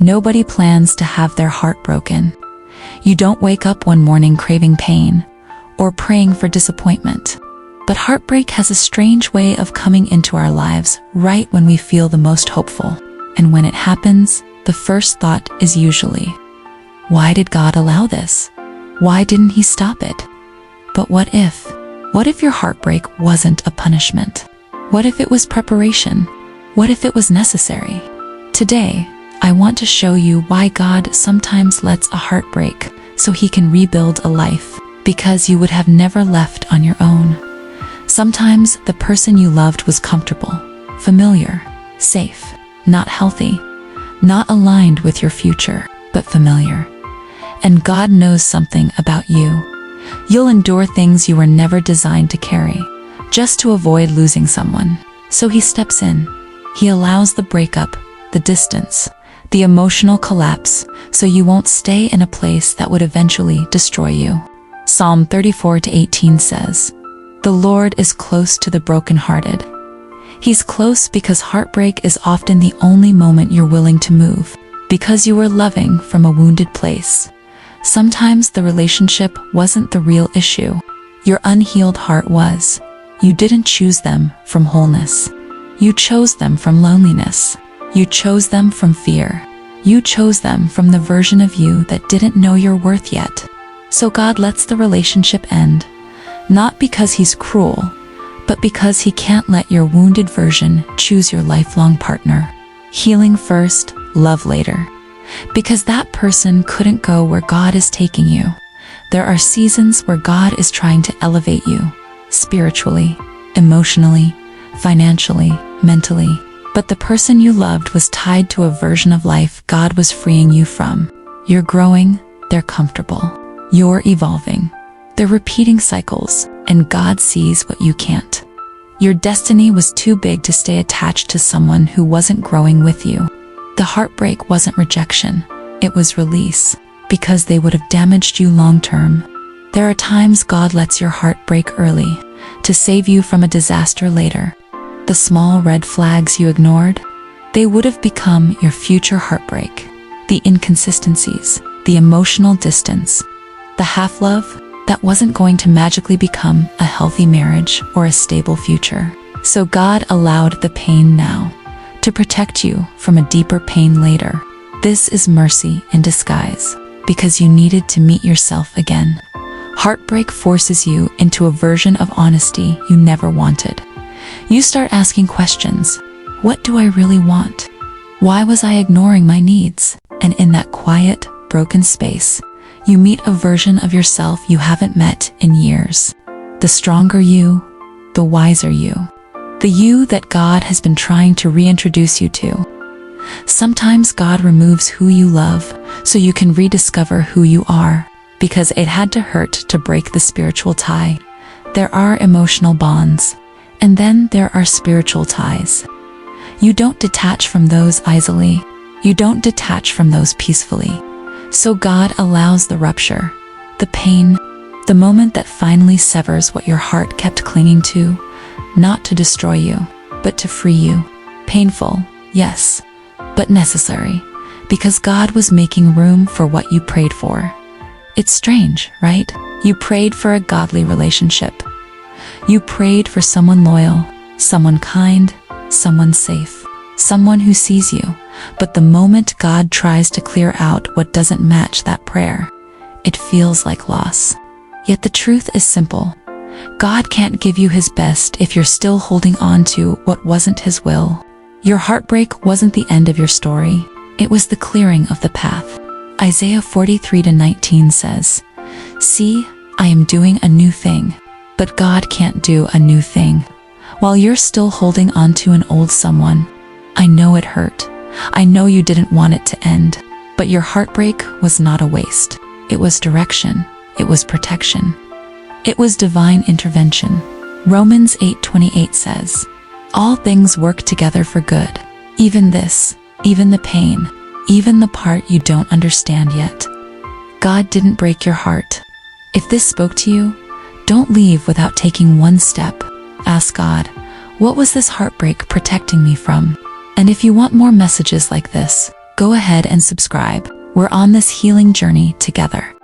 Nobody plans to have their heart broken. You don't wake up one morning craving pain or praying for disappointment. But heartbreak has a strange way of coming into our lives right when we feel the most hopeful. And when it happens, the first thought is usually, why did God allow this? Why didn't He stop it? But what if? What if your heartbreak wasn't a punishment? What if it was preparation? What if it was necessary? Today, I want to show you why God sometimes lets a heartbreak so He can rebuild a life, because you would have never left on your own. Sometimes the person you loved was comfortable, familiar, safe, not healthy, not aligned with your future, but familiar. And God knows something about you. You'll endure things you were never designed to carry, just to avoid losing someone. So He steps in. He allows the breakup, the distance, the emotional collapse, so you won't stay in a place that would eventually destroy you. Psalm 34:18 says, "The Lord is close to the brokenhearted." He's close because heartbreak is often the only moment you're willing to move, because you were loving from a wounded place. Sometimes the relationship wasn't the real issue. Your unhealed heart was. You didn't choose them from wholeness. You chose them from loneliness. You chose them from fear. You chose them from the version of you that didn't know your worth yet. So God lets the relationship end, not because He's cruel, but because He can't let your wounded version choose your lifelong partner. Healing first, love later. Because that person couldn't go where God is taking you. There are seasons where God is trying to elevate you, spiritually, emotionally, financially, mentally. But the person you loved was tied to a version of life God was freeing you from. You're growing, they're comfortable. You're evolving. They're repeating cycles, and God sees what you can't. Your destiny was too big to stay attached to someone who wasn't growing with you. The heartbreak wasn't rejection, it was release, because they would have damaged you long-term. There are times God lets your heart break early, to save you from a disaster later. The small red flags you ignored, they would have become your future heartbreak. The inconsistencies, the emotional distance, the half-love that wasn't going to magically become a healthy marriage or a stable future. So God allowed the pain now, to protect you from a deeper pain later. This is mercy in disguise, because you needed to meet yourself again. Heartbreak forces you into a version of honesty you never wanted. You start asking questions. What do I really want? Why was I ignoring my needs? And in that quiet, broken space, you meet a version of yourself you haven't met in years. The stronger you, the wiser you. The you that God has been trying to reintroduce you to. Sometimes God removes who you love so you can rediscover who you are, because it had to hurt to break the spiritual tie. There are emotional bonds, and then there are spiritual ties. You don't detach from those easily. You don't detach from those peacefully. So God allows the rupture, the pain, the moment that finally severs what your heart kept clinging to, not to destroy you, but to free you. Painful, yes, but necessary, because God was making room for what you prayed for. It's strange, right? You prayed for a godly relationship. You prayed for someone loyal, someone kind, someone safe, someone who sees you. But the moment God tries to clear out what doesn't match that prayer, it feels like loss. Yet the truth is simple. God can't give you His best if you're still holding on to what wasn't His will. Your heartbreak wasn't the end of your story. It was the clearing of the path. Isaiah 43:19 says, "See, I am doing a new thing." But God can't do a new thing while you're still holding on to an old someone. I know it hurt. I know you didn't want it to end. But your heartbreak was not a waste. It was direction. It was protection. It was divine intervention. Romans 8:28 says, "All things work together for good. Even this, even the pain, even the part you don't understand yet." God didn't break your heart. If this spoke to you, don't leave without taking one step. Ask God, what was this heartbreak protecting me from? And if you want more messages like this, go ahead and subscribe. We're on this healing journey together.